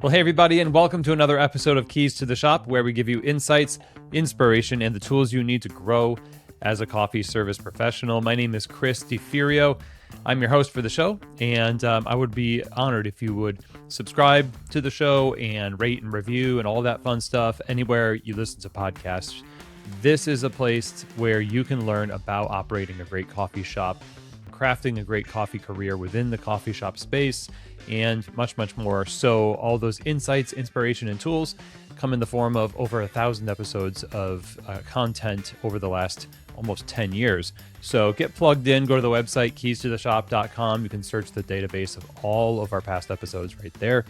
Well, hey, everybody, and welcome to another episode of Keys to the Shop, where we give you insights, inspiration, and the tools you need to grow as a coffee service professional. My name is Chris DiFirio. I'm your host for the show, and I would be honored if you would subscribe to the show and rate and review and all that fun stuff anywhere you listen to podcasts. This is a place where you can learn about operating a great coffee shop, crafting a great coffee career within the coffee shop space, and much, much more. So all those insights, inspiration, and tools come in the form of over 1,000 episodes of content over the last almost 10 years. So get plugged in, go to the website, keystotheshop.com. You can search the database of all of our past episodes right there.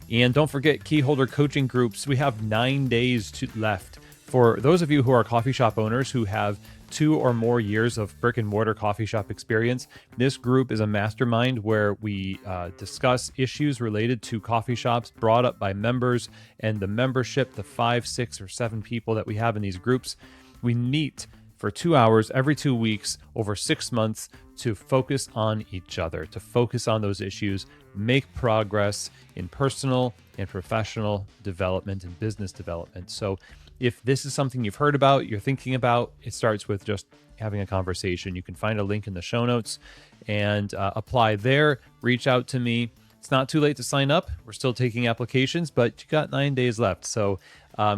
And don't forget key holder coaching groups. We have 9 days left. For those of you who are coffee shop owners who have 2 or more years of brick and mortar coffee shop experience, this group is a mastermind where we discuss issues related to coffee shops brought up by members and the membership, the 5, 6, or 7 people that we have in these groups. We meet for 2 hours every 2 weeks over 6 months to focus on each other, to focus on those issues, make progress in personal and professional development and business development. So if this is something you've heard about, you're thinking about, it starts with just having a conversation. You can find a link in the show notes and apply there. Reach out to me. It's not too late to sign up. We're still taking applications, but you got 9 days left. So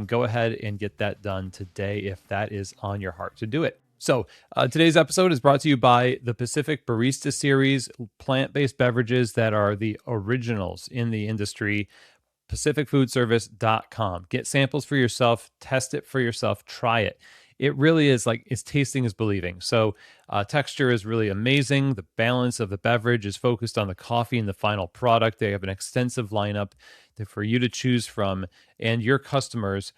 go ahead and get that done today if that is on your heart to do it. So today's episode is brought to you by the Pacific Barista Series, plant-based beverages that are the originals in the industry. pacificfoodservice.com. Get samples for yourself, test it for yourself, try it. It really is like, it's tasting is believing. So texture is really amazing. The balance of the beverage is focused on the coffee and the final product. They have an extensive lineup for you to choose from, and your customers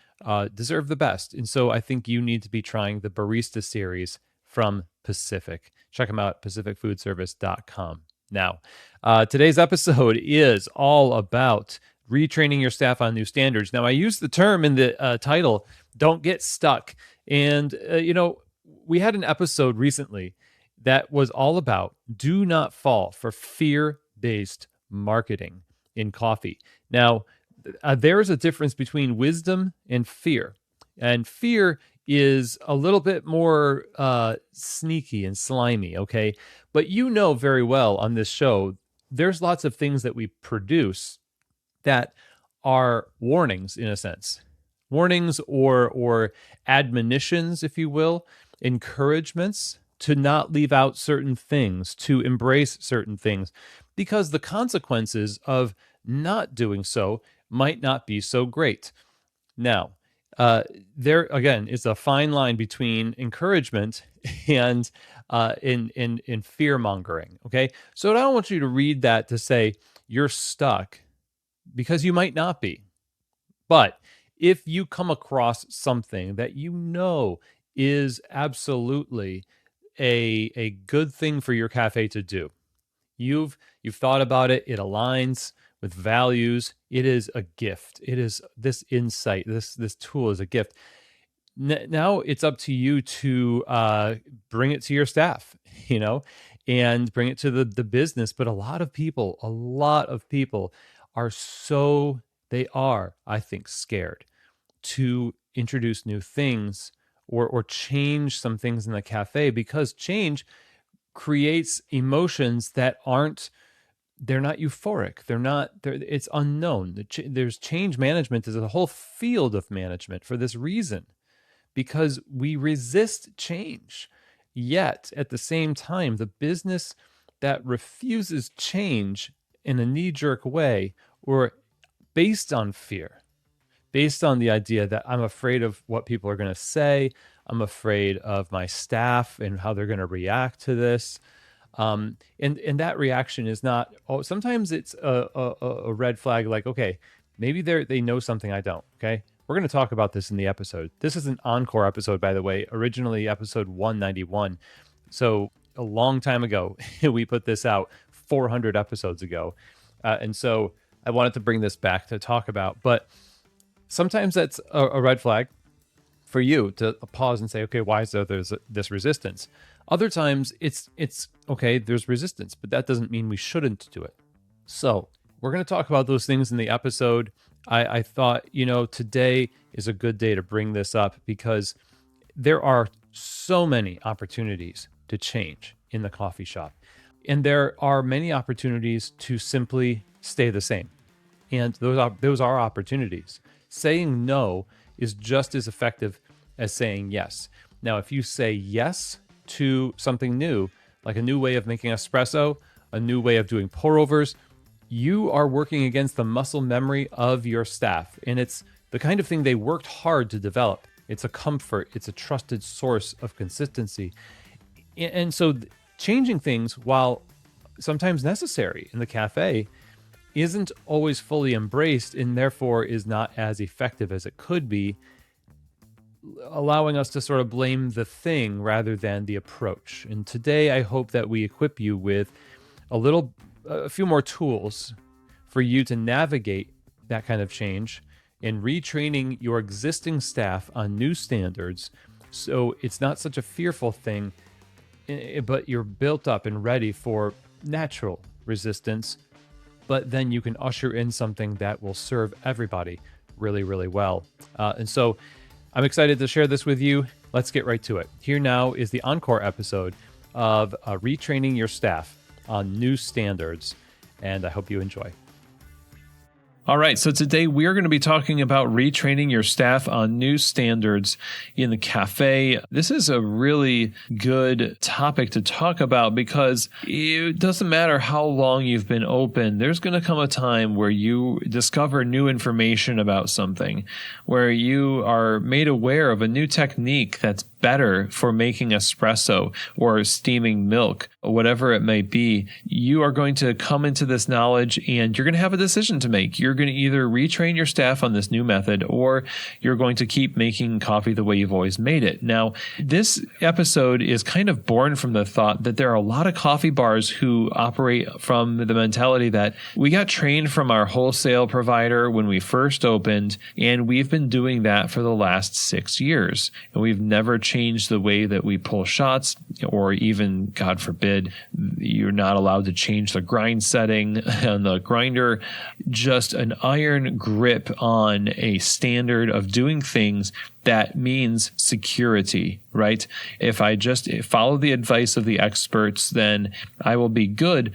deserve the best. And so I think you need to be trying the Barista Series from Pacific. Check them out at pacificfoodservice.com. Now, today's episode is all about retraining your staff on new standards. Now, I use the term in the title, don't get stuck. And, we had an episode recently that was all about do not fall for fear-based marketing in coffee. Now, there is a difference between wisdom and fear. And fear is a little bit more sneaky and slimy, okay? But you know very well on this show, there's lots of things that we produce that are warnings, in a sense. Warnings or admonitions, if you will, encouragements to not leave out certain things, to embrace certain things, because the consequences of not doing so might not be so great. Now, there again is a fine line between encouragement and in fear mongering. Okay, so I don't want you to read that to say you're stuck, because you might not be. But if you come across something that you know is absolutely a good thing for your cafe to do, you've thought about it, it aligns with values, it is a gift. It is this insight, this tool is a gift. Now it's up to you to bring it to your staff, and bring it to the business. But a lot of people are, I think, scared to introduce new things or change some things in the cafe, because change creates emotions that they're not euphoric. It's unknown. There's change management is a whole field of management for this reason, because we resist change. Yet at the same time, the business that refuses change in a knee-jerk way or based on fear, based on the idea that I'm afraid of what people are going to say, I'm afraid of my staff and how they're going to react to this. And that reaction is not, sometimes it's a red flag, like, okay, maybe they know something I don't, okay? We're going to talk about this in the episode. This is an encore episode, by the way, originally episode 191. So a long time ago, we put this out 400 episodes ago. And so I wanted to bring this back to talk about, but sometimes that's a red flag for you to pause and say, okay, why is there this resistance? Other times it's okay, there's resistance, but that doesn't mean we shouldn't do it. So We're going to talk about those things in the episode. I thought, today is a good day to bring this up because there are so many opportunities to change in the coffee shop. And there are many opportunities to simply stay the same. And those are opportunities. Saying no is just as effective as saying yes. Now, if you say yes to something new, like a new way of making espresso, a new way of doing pour-overs, you are working against the muscle memory of your staff. And it's the kind of thing they worked hard to develop. It's a comfort. It's a trusted source of consistency. And so changing things, while sometimes necessary in the cafe, isn't always fully embraced and therefore is not as effective as it could be, allowing us to sort of blame the thing rather than the approach. And today I hope that we equip you with a few more tools for you to navigate that kind of change and retraining your existing staff on new standards so it's not such a fearful thing, but you're built up and ready for natural resistance, but then you can usher in something that will serve everybody really, really well. And so I'm excited to share this with you. Let's get right to it. Here now is the ENCORE episode of retraining your staff on new standards, and I hope you enjoy. All right, so today we are going to be talking about retraining your staff on new standards in the cafe. This is a really good topic to talk about because it doesn't matter how long you've been open. There's going to come a time where you discover new information about something, where you are made aware of a new technique that's better for making espresso or steaming milk, or whatever it may be. You are going to come into this knowledge and you're going to have a decision to make. You're going to either retrain your staff on this new method or you're going to keep making coffee the way you've always made it. Now, this episode is kind of born from the thought that there are a lot of coffee bars who operate from the mentality that we got trained from our wholesale provider when we first opened, and we've been doing that for the last 6 years. And we've never changed the way that we pull shots, or even, God forbid, you're not allowed to change the grind setting on the grinder. Just an iron grip on a standard of doing things that means security, right? If I just follow the advice of the experts, then I will be good.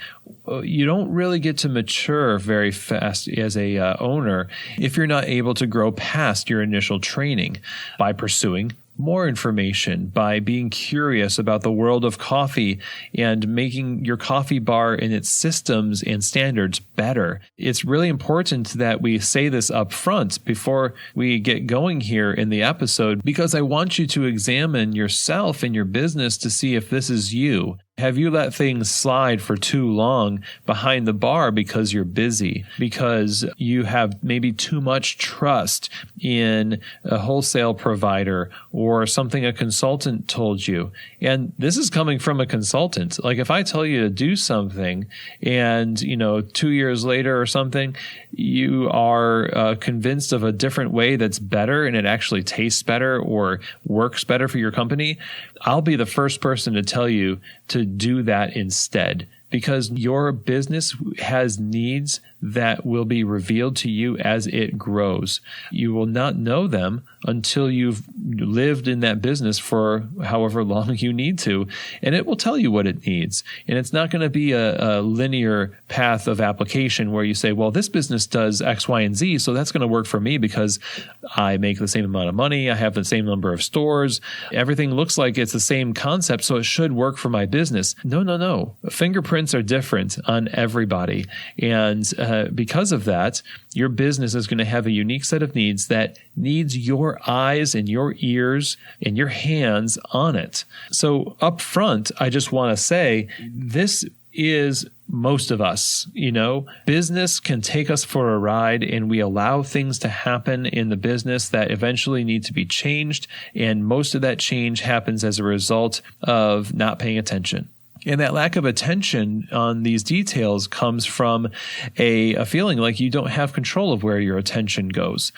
You don't really get to mature very fast as a owner if you're not able to grow past your initial training by pursuing more information, by being curious about the world of coffee and making your coffee bar and its systems and standards better. It's really important that we say this up front before we get going here in the episode, because I want you to examine yourself and your business to see if this is you. Have you let things slide for too long behind the bar because you're busy, because you have maybe too much trust in a wholesale provider or something a consultant told you? And this is coming from a consultant. Like if I tell you to do something and, 2 years later or something, you are convinced of a different way that's better and it actually tastes better or works better for your company, I'll be the first person to tell you to do that instead, because your business has needs that will be revealed to you as it grows. You will not know them until you've lived in that business for however long you need to, and it will tell you what it needs. And it's not going to be a linear path of application where you say, well, this business does X, Y, and Z, so that's going to work for me because I make the same amount of money, I have the same number of stores, everything looks like it's the same concept, so it should work for my business. No. Fingerprints are different on everybody. And because of that, your business is going to have a unique set of needs that needs your eyes and your ears and your hands on it. So up front, I just want to say this is most of us. Business can take us for a ride, and we allow things to happen in the business that eventually need to be changed. And most of that change happens as a result of not paying attention. And that lack of attention on these details comes from a feeling like you don't have control of where your attention goes.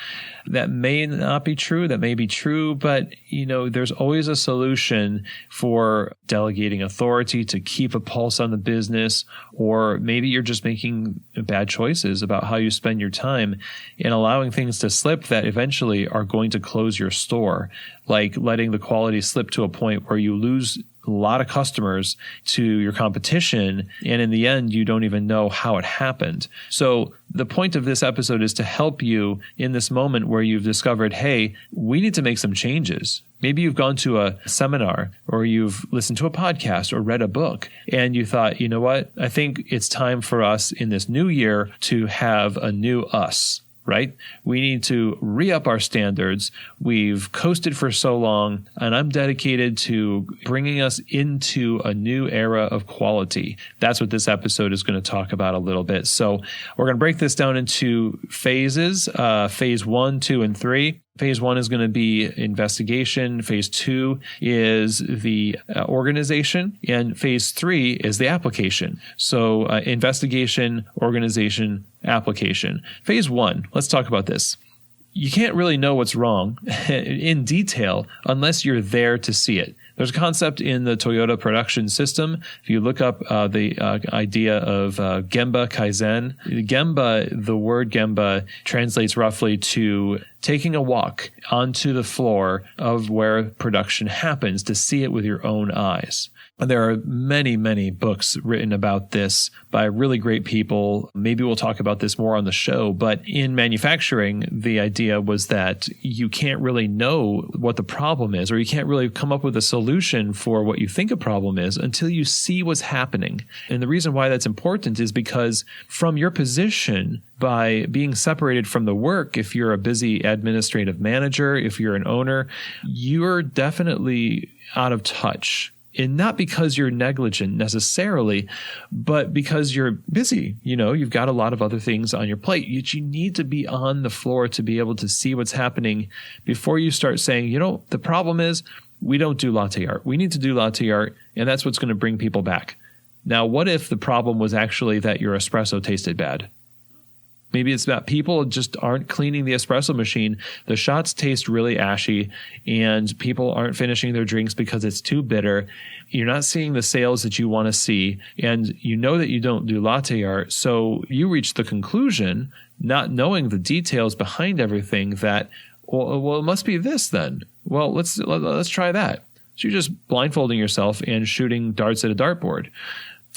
That may not be true. That may be true. But, there's always a solution for delegating authority to keep a pulse on the business. Or maybe you're just making bad choices about how you spend your time and allowing things to slip that eventually are going to close your store, like letting the quality slip to a point where you lose a lot of customers to your competition, and in the end, you don't even know how it happened. So the point of this episode is to help you in this moment where you've discovered, hey, we need to make some changes. Maybe you've gone to a seminar or you've listened to a podcast or read a book and you thought, you know what? I think it's time for us in this new year to have a new us. Right? We need to re-up our standards. We've coasted for so long, and I'm dedicated to bringing us into a new era of quality. That's what this episode is going to talk about a little bit. So we're going to break this down into phases, phase 1, 2, and 3. Phase 1 is going to be investigation. Phase 2 is the organization. And phase 3 is the application. So investigation, organization, application. Phase 1, let's talk about this. You can't really know what's wrong in detail unless you're there to see it. There's a concept in the Toyota production system. If you look up the idea of Gemba Kaizen, the word Gemba translates roughly to taking a walk onto the floor of where production happens to see it with your own eyes. There are many, many books written about this by really great people. Maybe we'll talk about this more on the show, but in manufacturing, the idea was that you can't really know what the problem is, or you can't really come up with a solution for what you think a problem is until you see what's happening. And the reason why that's important is because from your position, by being separated from the work, if you're a busy administrative manager, if you're an owner, you're definitely out of touch. And not because you're negligent necessarily, but because you're busy. You've got a lot of other things on your plate. You need to be on the floor to be able to see what's happening before you start saying, the problem is we don't do latte art. We need to do latte art, and that's what's going to bring people back. Now, what if the problem was actually that your espresso tasted bad? Maybe it's that people just aren't cleaning the espresso machine. The shots taste really ashy and people aren't finishing their drinks because it's too bitter. You're not seeing the sales that you want to see. And you know that you don't do latte art. So you reach the conclusion, not knowing the details behind everything, that, well, it must be this then. Well, let's try that. So you're just blindfolding yourself and shooting darts at a dartboard.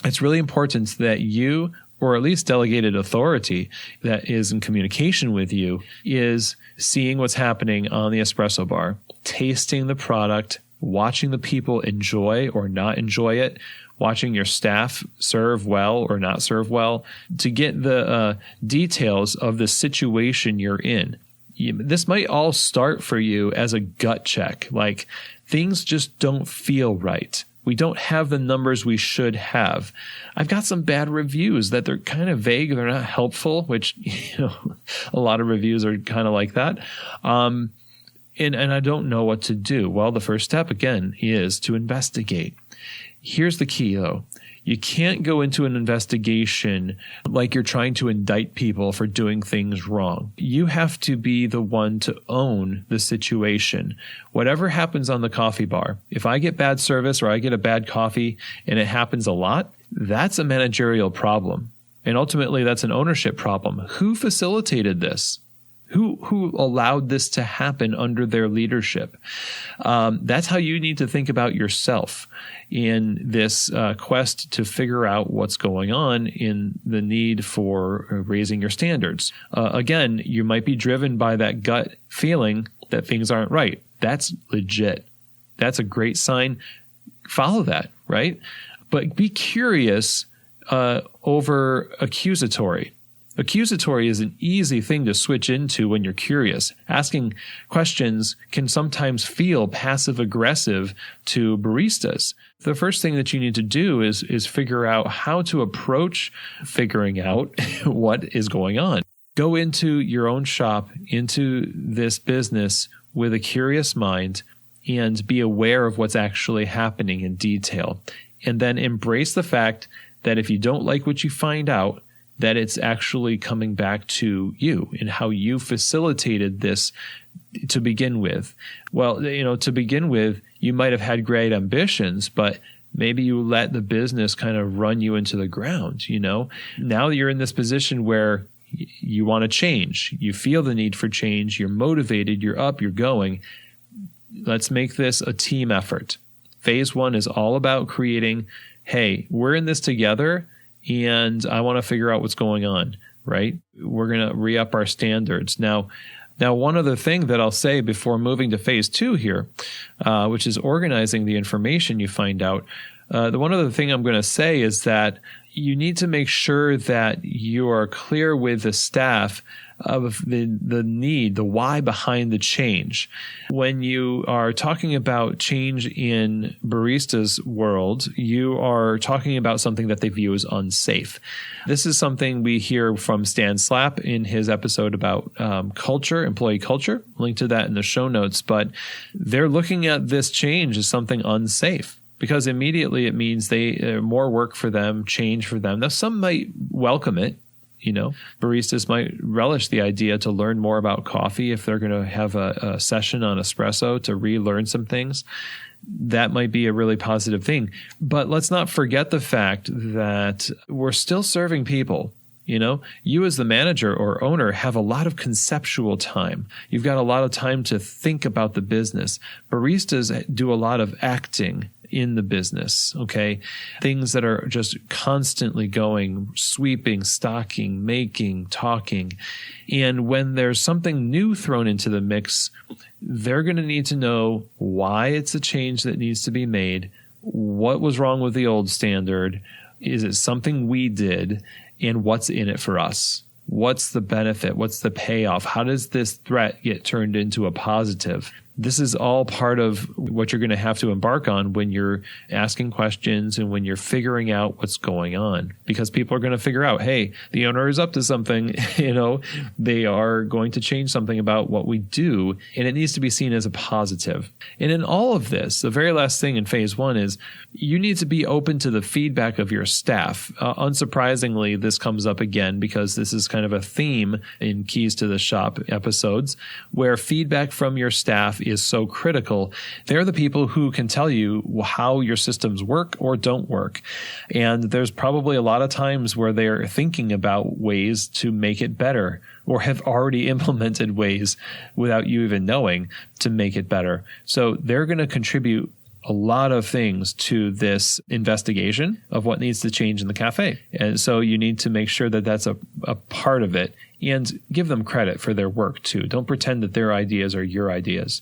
It's really important that you, or at least delegated authority that is in communication with you, is seeing what's happening on the espresso bar, tasting the product, watching the people enjoy or not enjoy it, watching your staff serve well or not serve well, to get the details of the situation you're in. This might all start for you as a gut check, like things just don't feel right. We don't have the numbers we should have. I've got some bad reviews that they're kind of vague. They're not helpful, which, a lot of reviews are kind of like that. And I don't know what to do. Well, the first step, again, is to investigate. Here's the key, though. You can't go into an investigation like you're trying to indict people for doing things wrong. You have to be the one to own the situation. Whatever happens on the coffee bar, if I get bad service or I get a bad coffee and it happens a lot, that's a managerial problem. And ultimately, that's an ownership problem. Who facilitated this? Who allowed this to happen under their leadership? That's how you need to think about yourself in this quest to figure out what's going on in the need for raising your standards. Again, you might be driven by that gut feeling that things aren't right. That's legit. That's a great sign. Follow that, right? But be curious over accusatory. Accusatory is an easy thing to switch into when you're curious. Asking questions can sometimes feel passive-aggressive to baristas. The first thing that you need to do is figure out how to approach figuring out what is going on. Go into your own shop, into this business with a curious mind, and be aware of what's actually happening in detail. and then embrace the fact that if you don't like what you find out, that it's actually coming back to you and how you facilitated this to begin with. Well, to begin with, you might have had great ambitions, but maybe you let the business kind of run you into the ground. Now you're in this position where you want to change. You feel the need for change. You're motivated. You're up. You're going. Let's make this a team effort. Phase 1 is all about creating, hey, we're in this together, and I want to figure out what's going on, right? We're going to re-up our standards. Now, one other thing that I'll say before moving to phase 2 here, which is organizing the information you find out. The one other thing I'm going to say is that you need to make sure that you are clear with the staff of the need, the why behind the change. When you are talking about change in baristas' world, you are talking about something that they view as unsafe. This is something we hear from Stan Slapp in his episode about culture, employee culture. Link to that in the show notes. But they're looking at this change as something unsafe, because immediately it means more work for them, change for them. Now, some might welcome it. Baristas might relish the idea to learn more about coffee if they're going to have a session on espresso to relearn some things. That might be a really positive thing. But let's not forget the fact that we're still serving people. You as the manager or owner have a lot of conceptual time. You've got a lot of time to think about the business. Baristas do a lot of acting in the business, okay? Things that are just constantly going, sweeping, stocking, making, talking. And when there's something new thrown into the mix, they're going to need to know why it's a change that needs to be made, what was wrong with the old standard, is it something we did, and what's in it for us? What's the benefit? What's the payoff? How does this threat get turned into a positive? This is all part of what you're going to have to embark on when you're asking questions and when you're figuring out what's going on, because people are going to figure out, hey, the owner is up to something. They are going to change something about what we do, and it needs to be seen as a positive. And in all of this, the very last thing in phase 1 is you need to be open to the feedback of your staff. Unsurprisingly, this comes up again because this is kind of a theme in Keys to the Shop episodes, where feedback from your staff is so critical. They're the people who can tell you how your systems work or don't work. And there's probably a lot of times where they're thinking about ways to make it better, or have already implemented ways without you even knowing to make it better. So they're going to contribute a lot of things to this investigation of what needs to change in the cafe. And so you need to make sure that that's a part of it, and give them credit for their work too. Don't pretend that their ideas are your ideas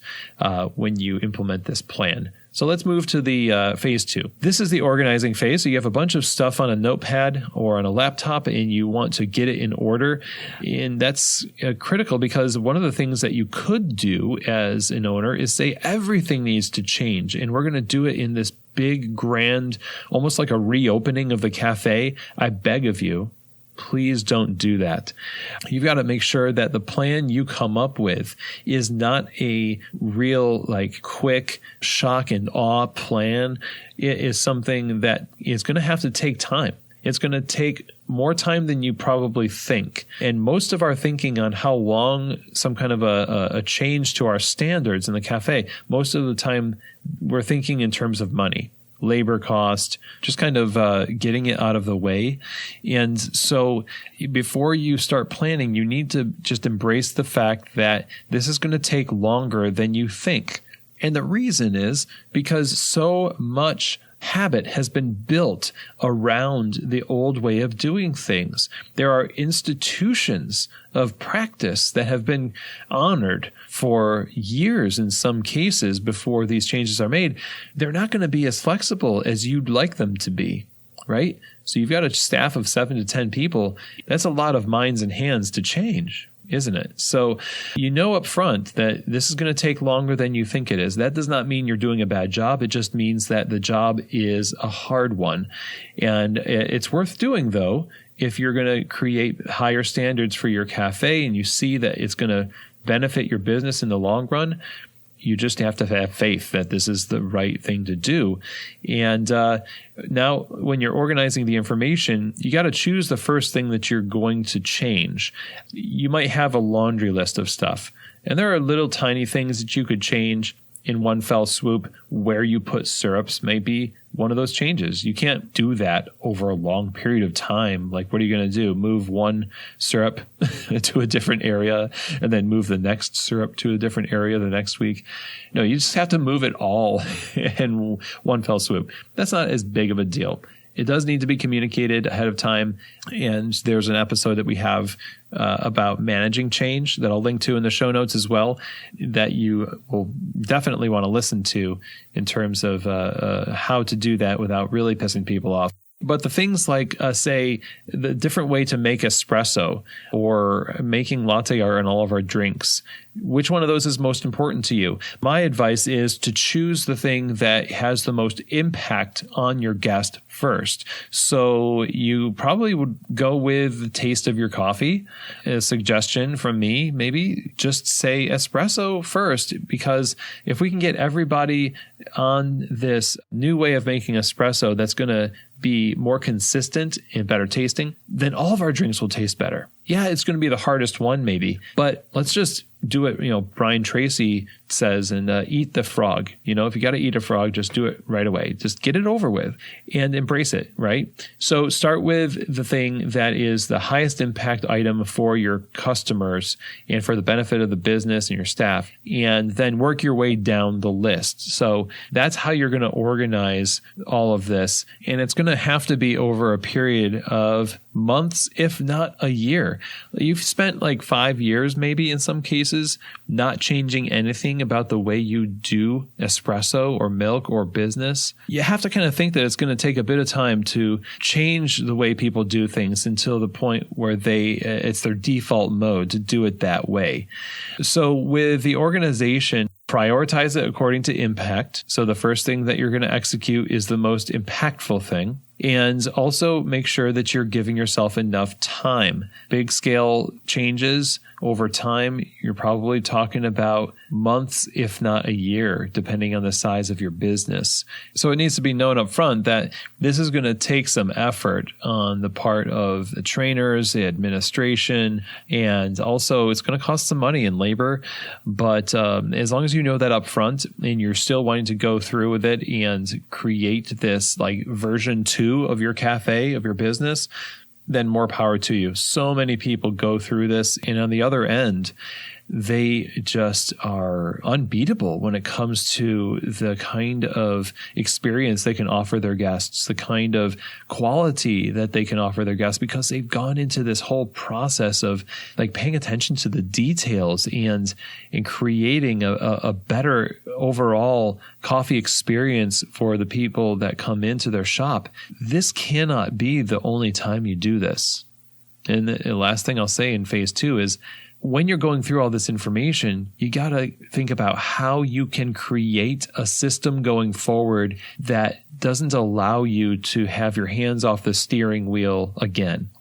when you implement this plan. So let's move to the phase 2. This is the organizing phase. So you have a bunch of stuff on a notepad or on a laptop, and you want to get it in order. And that's critical, because one of the things that you could do as an owner is say everything needs to change, and we're going to do it in this big, grand, almost like a reopening of the cafe. I beg of you, please don't do that. You've got to make sure that the plan you come up with is not a real, quick shock and awe plan. It is something that is going to have to take time. It's going to take more time than you probably think. And most of our thinking on how long some kind of a change to our standards in the cafe, most of the time we're thinking in terms of money, labor cost, just kind of getting it out of the way. And so before you start planning, you need to just embrace the fact that this is going to take longer than you think. And the reason is because so much habit has been built around the old way of doing things. There are institutions of practice that have been honored for years in some cases before these changes are made. They're not going to be as flexible as you'd like them to be, right? So you've got a staff of 7 to 10 people. That's a lot of minds and hands to change, isn't it? So you know up front that this is going to take longer than you think it is. That does not mean you're doing a bad job. It just means that the job is a hard one. And it's worth doing, though, if you're going to create higher standards for your cafe and you see that it's going to benefit your business in the long run. You just have to have faith that this is the right thing to do. And now when you're organizing the information, you got to choose the first thing that you're going to change. You might have a laundry list of stuff, and there are little tiny things that you could change in one fell swoop. Where you put syrups may be one of those changes. You can't do that over a long period of time. Like, what are you going to do? Move one syrup to a different area and then move the next syrup to a different area the next week? No, you just have to move it all in one fell swoop. That's not as big of a deal. It does need to be communicated ahead of time. And there's an episode that we have about managing change that I'll link to in the show notes as well, that you will definitely want to listen to in terms of how to do that without really pissing people off. But the things like, say, the different way to make espresso or making latte art in all of our drinks, which one of those is most important to you? My advice is to choose the thing that has the most impact on your guest first. So you probably would go with the taste of your coffee. A suggestion from me, maybe just say espresso first, because if we can get everybody on this new way of making espresso that's going to be more consistent and better tasting, then all of our drinks will taste better. Yeah, it's going to be the hardest one maybe, but let's just do it. Brian Tracy says, and eat the frog. If you got to eat a frog, just do it right away. Just get it over with and embrace it, right? So start with the thing that is the highest impact item for your customers and for the benefit of the business and your staff, and then work your way down the list. So that's how you're going to organize all of this. And it's going to have to be over a period of months, if not a year. You've spent like 5 years, maybe in some cases, not changing anything about the way you do espresso or milk or business. You have to kind of think that it's going to take a bit of time to change the way people do things until the point where it's their default mode to do it that way. So with the organization, prioritize it according to impact. So the first thing that you're going to execute is the most impactful thing. And also make sure that you're giving yourself enough time. Big scale changes over time, you're probably talking about months, if not a year, depending on the size of your business. So it needs to be known up front that this is going to take some effort on the part of the trainers, the administration, and also it's going to cost some money and labor. But as long as you know that up front and you're still wanting to go through with it and create this like version 2 of your cafe, of your business, then more power to you. So many people go through this, and on the other end, they just are unbeatable when it comes to the kind of experience they can offer their guests, the kind of quality that they can offer their guests, because they've gone into this whole process of like paying attention to the details and creating a better overall coffee experience for the people that come into their shop. This cannot be the only time you do this. And the last thing I'll say in phase 2 is, when you're going through all this information, you got to think about how you can create a system going forward that doesn't allow you to have your hands off the steering wheel again.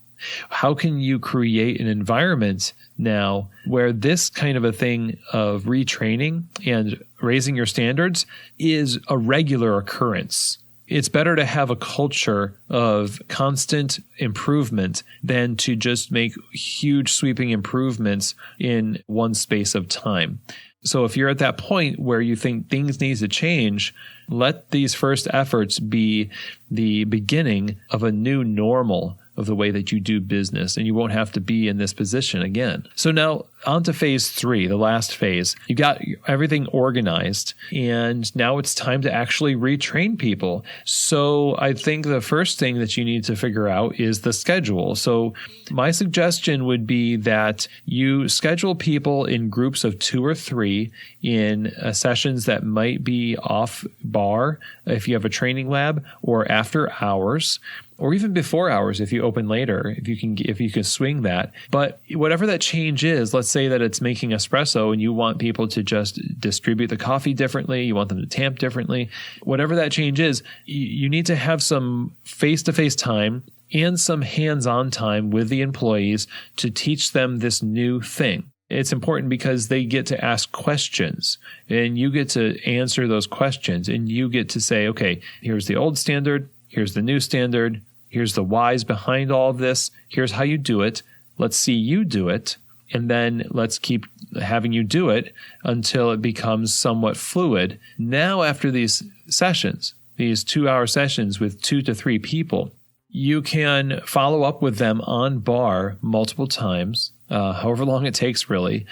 How can you create an environment now where this kind of a thing of retraining and raising your standards is a regular occurrence? It's better to have a culture of constant improvement than to just make huge sweeping improvements in one space of time. So if you're at that point where you think things need to change, let these first efforts be the beginning of a new normal of the way that you do business, and you won't have to be in this position again. So now on to phase 3, the last phase. You got everything organized, and now it's time to actually retrain people. So I think the first thing that you need to figure out is the schedule. So my suggestion would be that you schedule people in groups of 2 or 3 in sessions that might be off bar if you have a training lab, or after hours, or even before hours if you open later, if you can swing that. But whatever that change is, let's say that it's making espresso and you want people to just distribute the coffee differently, you want them to tamp differently. Whatever that change is, you need to have some face-to-face time and some hands-on time with the employees to teach them this new thing. It's important because they get to ask questions and you get to answer those questions and you get to say, okay, here's the old standard, here's the new standard, here's the whys behind all of this, here's how you do it, let's see you do it, and then let's keep having you do it until it becomes somewhat fluid. Now, after these sessions, these 2-hour sessions with 2 to 3 people, you can follow up with them on bar multiple times, however long it takes really,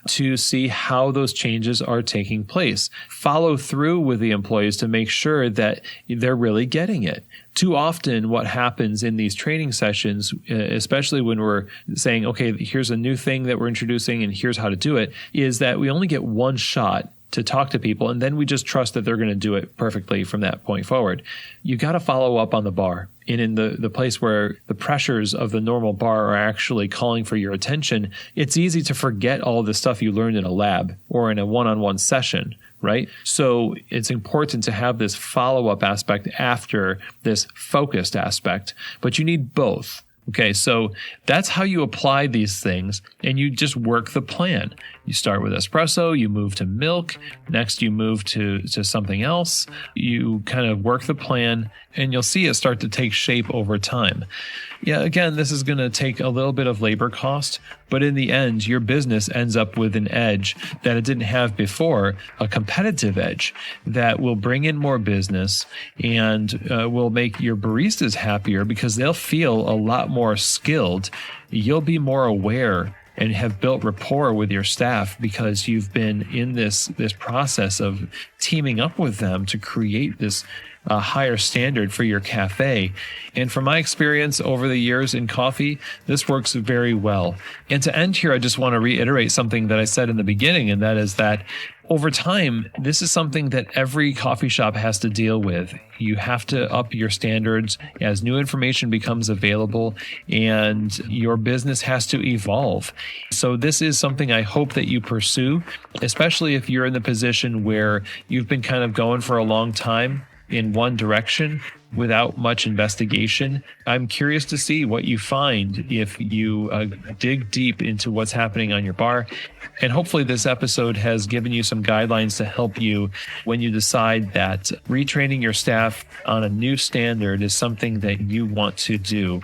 to see how those changes are taking place. Follow through with the employees to make sure that they're really getting it. Too often what happens in these training sessions, especially when we're saying, okay, here's a new thing that we're introducing and here's how to do it, is that we only get one shot to talk to people, and then we just trust that they're going to do it perfectly from that point forward. You got to follow up on the bar. And in the place where the pressures of the normal bar are actually calling for your attention, it's easy to forget all the stuff you learned in a lab or in a one-on-one session, right? So it's important to have this follow-up aspect after this focused aspect, but you need both. Okay, so that's how you apply these things, and you just work the plan. You start with espresso, you move to milk, next you move to something else. You kind of work the plan, and you'll see it start to take shape over time. Yeah, again, this is going to take a little bit of labor cost, but in the end, your business ends up with an edge that it didn't have before, a competitive edge that will bring in more business and will make your baristas happier because they'll feel a lot more skilled. You'll be more aware and have built rapport with your staff because you've been in this process of teaming up with them to create this higher standard for your cafe. And from my experience over the years in coffee, this works very well. And to end here, I just want to reiterate something that I said in the beginning, and that is that over time, this is something that every coffee shop has to deal with. You have to up your standards as new information becomes available, and your business has to evolve. So this is something I hope that you pursue, especially if you're in the position where you've been kind of going for a long time in one direction without much investigation. I'm curious to see what you find if you dig deep into what's happening on your bar. And hopefully this episode has given you some guidelines to help you when you decide that retraining your staff on a new standard is something that you want to do.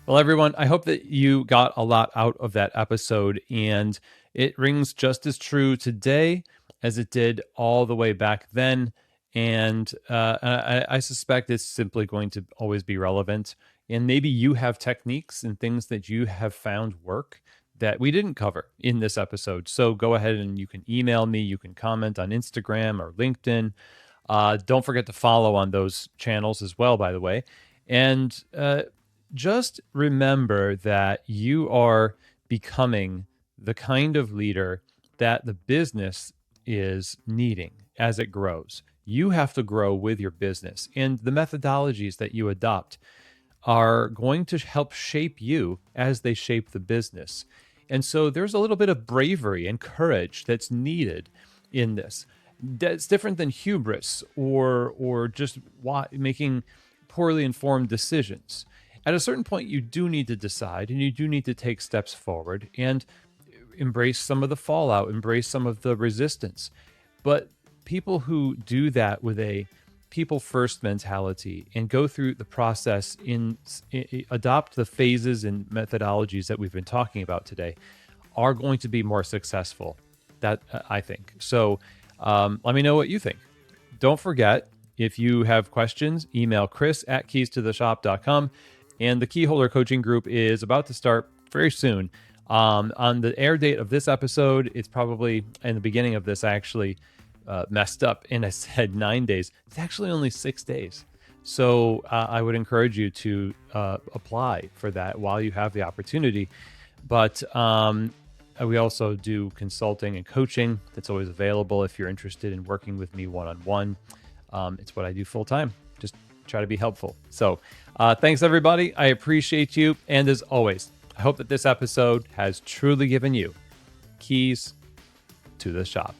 Well, everyone, I hope that you got a lot out of that episode, and it rings just as true today as it did all the way back then. And I suspect it's simply going to always be relevant. And maybe you have techniques and things that you have found work that we didn't cover in this episode. So go ahead and you can email me. You can comment on Instagram or LinkedIn. Don't forget to follow on those channels as well, by the way. And just remember that you are becoming the kind of leader that the business is needing as it grows. You have to grow with your business, and the methodologies that you adopt are going to help shape you as they shape the business. And so there's a little bit of bravery and courage that's needed in this. That's different than hubris or just making poorly informed decisions. At a certain point, you do need to decide, and you do need to take steps forward and embrace some of the fallout, embrace some of the resistance. But people who do that with a people first mentality and go through the process adopt the phases and methodologies that we've been talking about today are going to be more successful. That I think. So let me know what you think. Don't forget, if you have questions, email chris@keystotheshop.com. And the Keyholder Coaching Group is about to start very soon. On the air date of this episode, it's probably in the beginning of this, I actually messed up and I said 9 days. It's actually only 6 days. So I would encourage you to apply for that while you have the opportunity. But we also do consulting and coaching that's always available if you're interested in working with me one-on-one. It's what I do full time. Just try to be helpful. So thanks, everybody. I appreciate you. And as always, I hope that this episode has truly given you keys to the shop.